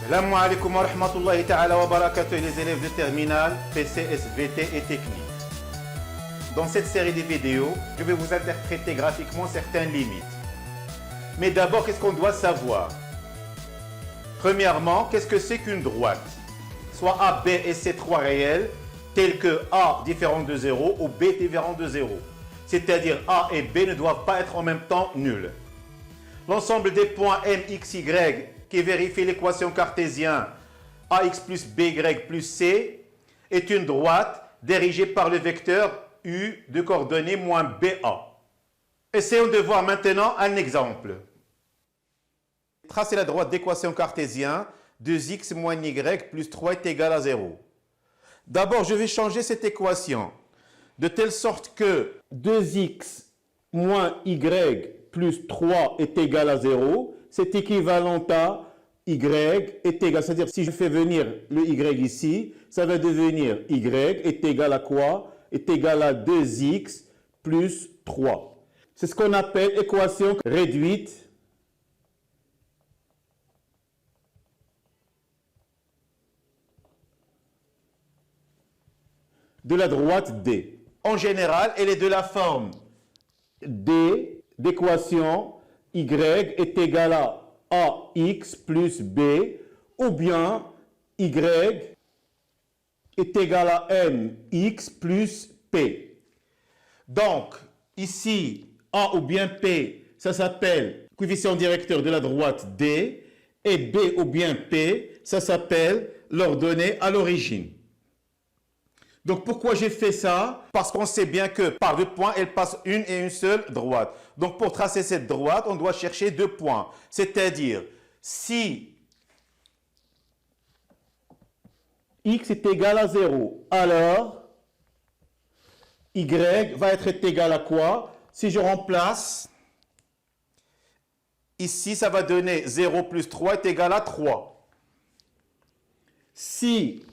Salam alaikum wa rahmatullahi ta'ala wa barakatuh les élèves de terminale, PC, SVT et technique. Dans cette série de vidéos, je vais vous interpréter graphiquement certaines limites. Mais d'abord, qu'est-ce qu'on doit savoir? Premièrement, qu'est-ce que c'est qu'une droite? Soit A, B et C trois réels, tels que A différent de 0 ou B différent de 0. C'est-à-dire A et B ne doivent pas être en même temps nuls. L'ensemble des points M, X, Y qui vérifie l'équation cartésienne AX plus BY plus C est une droite dirigée par le vecteur U de coordonnées moins BA. Essayons de voir maintenant un exemple. Tracez la droite d'équation cartésienne 2x moins y plus 3 est égal à 0. D'abord, je vais changer cette équation de telle sorte que 2x moins y plus 3 est égal à 0. C'est équivalent à y est égal, c'est-à-dire si je fais venir le y ici, ça va devenir y est égal à quoi? Est égal à 2x plus 3. C'est ce qu'on appelle équation réduite de la droite D. En général, elle est de la forme D d'équation y est égal à ax plus b, ou bien y est égal à mx plus p. Donc, ici, a ou bien p, ça s'appelle coefficient directeur de la droite D, et b ou bien p, ça s'appelle l'ordonnée à l'origine. Donc, pourquoi j'ai fait ça? Parce qu'on sait bien que par deux points, elle passe une et une seule droite. Donc, pour tracer cette droite, on doit chercher deux points. C'est-à-dire, si x est égal à 0, alors y va être égal à quoi? Si je remplace, ici, ça va donner 0 plus 3 est égal à 3. Si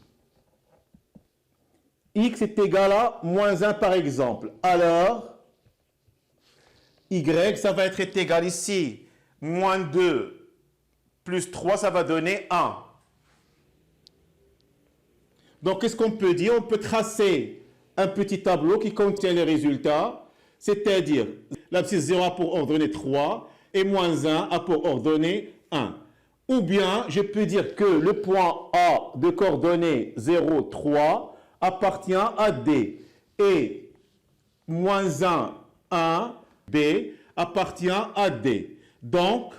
x est égal à moins 1 par exemple, alors y, ça va être égal ici, moins 2 plus 3, ça va donner 1. Donc, qu'est-ce qu'on peut dire? On peut tracer un petit tableau qui contient les résultats, c'est-à-dire l'abscisse 0 a pour ordonnée 3 et moins 1 a pour ordonnée 1. Ou bien, je peux dire que le point A de coordonnées 0, 3 appartient à D et moins 1, 1, B appartient à D. Donc,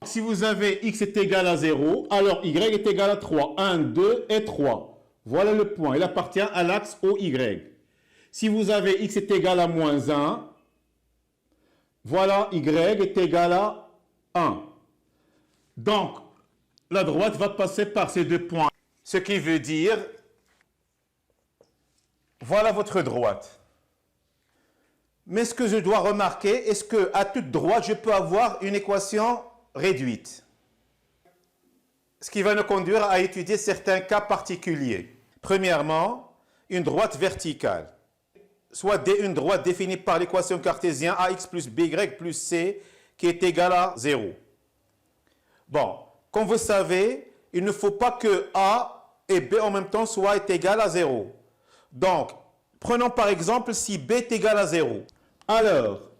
si vous avez x est égal à 0, alors y est égal à 3. 1, 2 et 3. Voilà le point. Il appartient à l'axe OY. Si vous avez x est égal à moins 1, voilà y est égal à 1. Donc, la droite va passer par ces deux points. Ce qui veut dire, voilà votre droite. Mais ce que je dois remarquer, est-ce qu'à toute droite, je peux avoir une équation réduite? Ce qui va nous conduire à étudier certains cas particuliers. Premièrement, une droite verticale. Soit une droite définie par l'équation cartésienne ax plus by plus c qui est égale à 0. Bon, comme vous savez, il ne faut pas que a et b en même temps soient égales à 0. Donc, prenons par exemple si b est égal à 0. Alors,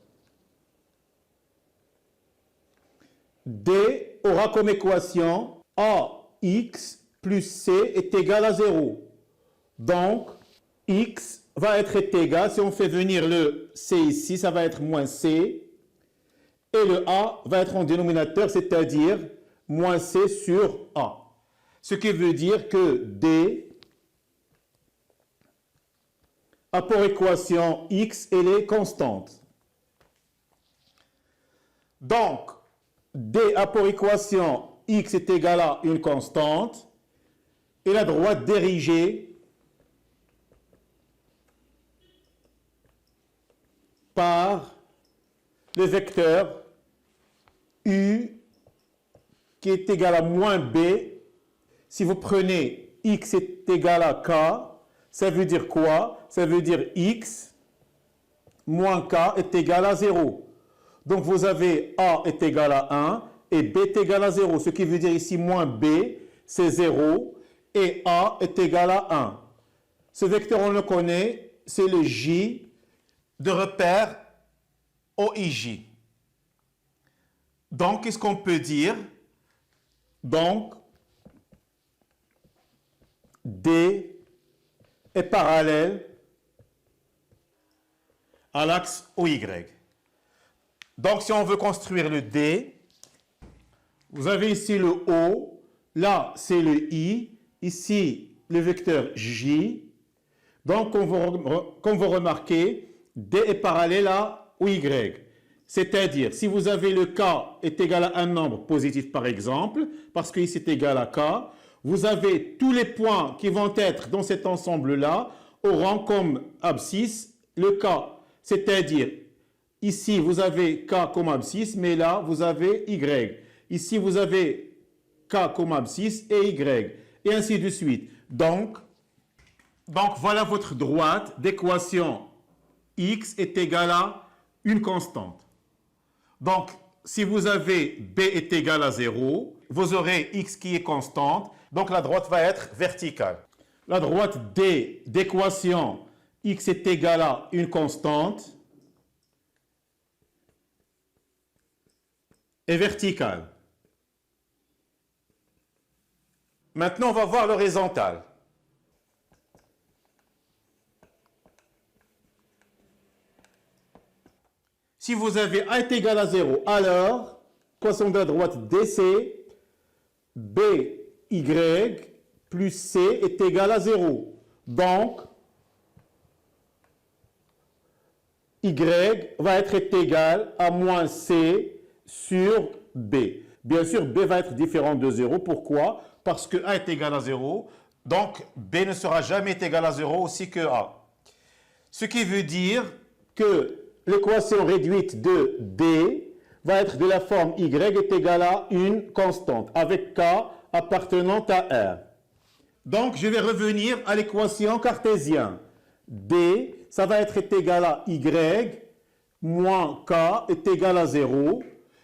D aura comme équation ax plus c est égal à 0. Donc, x va être égal, si on fait venir le c ici, ça va être moins c. Et le a va être en dénominateur, c'est-à-dire moins c sur a. Ce qui veut dire que D a pour équation x, elle est constante. Donc, D a pour équation x est égal à une constante et la droite dirigée par le vecteur u qui est égal à moins b. Si vous prenez x est égal à k, ça veut dire quoi? Ça veut dire x moins k est égal à 0. Donc vous avez a est égal à 1 et B est égal à 0. Ce qui veut dire ici moins B, c'est 0 et A est égal à 1. Ce vecteur, on le connaît, c'est le J de repère OIJ. Donc, qu'est-ce qu'on peut dire? Donc, D est parallèle à l'axe OY. Donc, si on veut construire le D, vous avez ici le O, là, c'est le I, ici, le vecteur J. Donc, comme vous remarquez, D est parallèle à OY. C'est-à-dire, si vous avez le K est égal à un nombre positif, par exemple, parce que ici c'est égal à K, vous avez tous les points qui vont être dans cet ensemble-là auront comme abscisse le K. C'est-à-dire, ici vous avez K comme abscisse, mais là vous avez Y. Ici vous avez K comme abscisse et Y. Et ainsi de suite. Donc voilà votre droite d'équation X est égale à une constante. Donc, si vous avez B est égal à 0, vous aurez X qui est constante. Donc, la droite va être verticale. La droite D d'équation X est égal à une constante est verticale. Maintenant, on va voir l'horizontale. Si vous avez A est égal à 0, alors, l'équation de la droite DC, BY plus C est égal à 0. Donc, Y va être égal à moins C sur B. Bien sûr, B va être différent de 0. Pourquoi? Parce que A est égal à 0. Donc, B ne sera jamais égal à 0 aussi que A. Ce qui veut dire que l'équation réduite de D va être de la forme Y est égal à une constante, avec K appartenant à R. Donc, je vais revenir à l'équation cartésienne. D, ça va être égal à Y, moins K est égal à 0.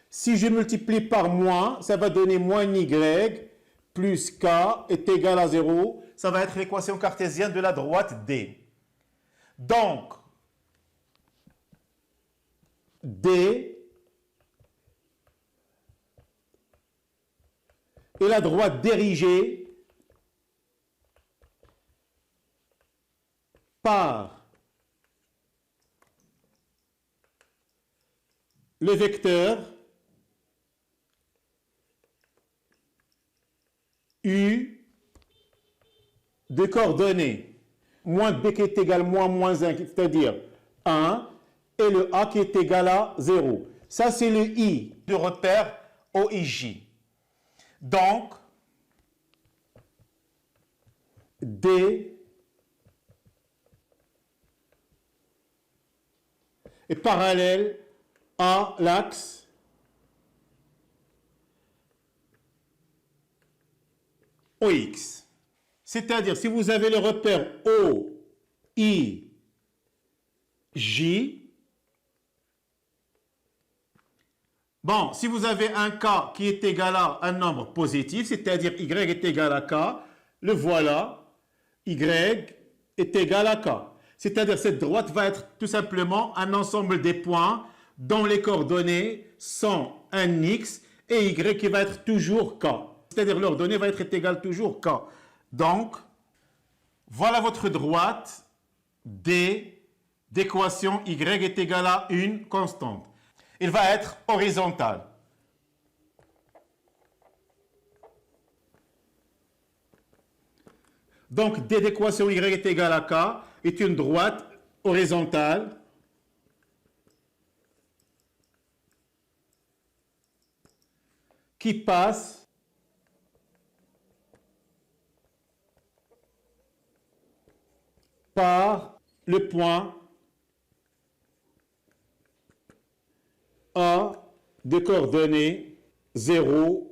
Si je multiplie par moins, ça va donner moins Y, plus K est égal à 0. Ça va être l'équation cartésienne de la droite D. Donc, D et la droite dirigée par le vecteur U de coordonnées. Moins B qui est égal à moins 1, c'est-à-dire 1, et le A qui est égal à 0. Ça, c'est le I de repère OIJ. Donc, D est parallèle à l'axe OX. C'est-à-dire, si vous avez le repère OIJ, bon, si vous avez un K qui est égal à un nombre positif, c'est-à-dire Y est égal à K, le voilà, Y est égal à K. C'est-à-dire cette droite va être tout simplement un ensemble des points dont les coordonnées sont un X et Y qui va être toujours K. C'est-à-dire leur donnée va être égale toujours K. Donc, voilà votre droite D d'équation Y est égal à une constante. Il va être horizontal. Donc, D d'équation Y est égal à K est une droite horizontale qui passe par le point A de coordonnées 0,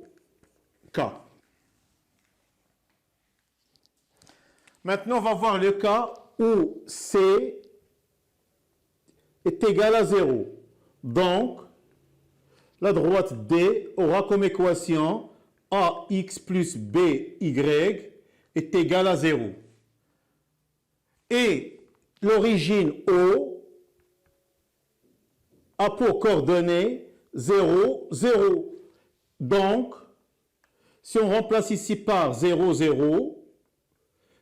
K. Maintenant, on va voir le cas où C est égal à 0. Donc, la droite D aura comme équation AX plus BY est égal à 0. Et l'origine O a pour coordonnées 0, 0. Donc, si on remplace ici par 0, 0,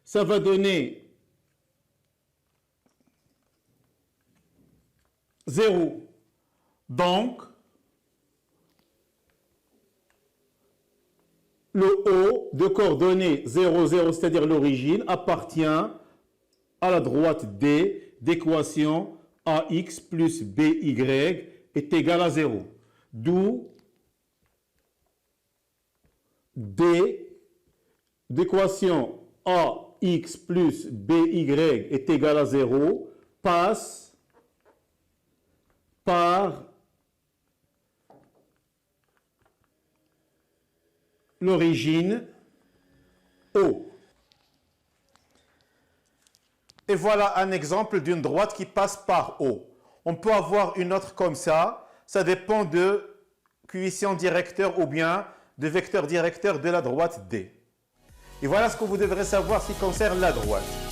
ça va donner 0. Donc, le O de coordonnées 0, 0, c'est-à-dire l'origine, appartient à la droite D d'équation AX plus BY est égal à 0. D'où D d'équation AX plus BY est égal à 0 passe par l'origine O. Et voilà un exemple d'une droite qui passe par O. On peut avoir une autre comme ça. Ça dépend de coefficient directeur ou bien de vecteur directeur de la droite D. Et voilà ce que vous devrez savoir ce qui concerne la droite.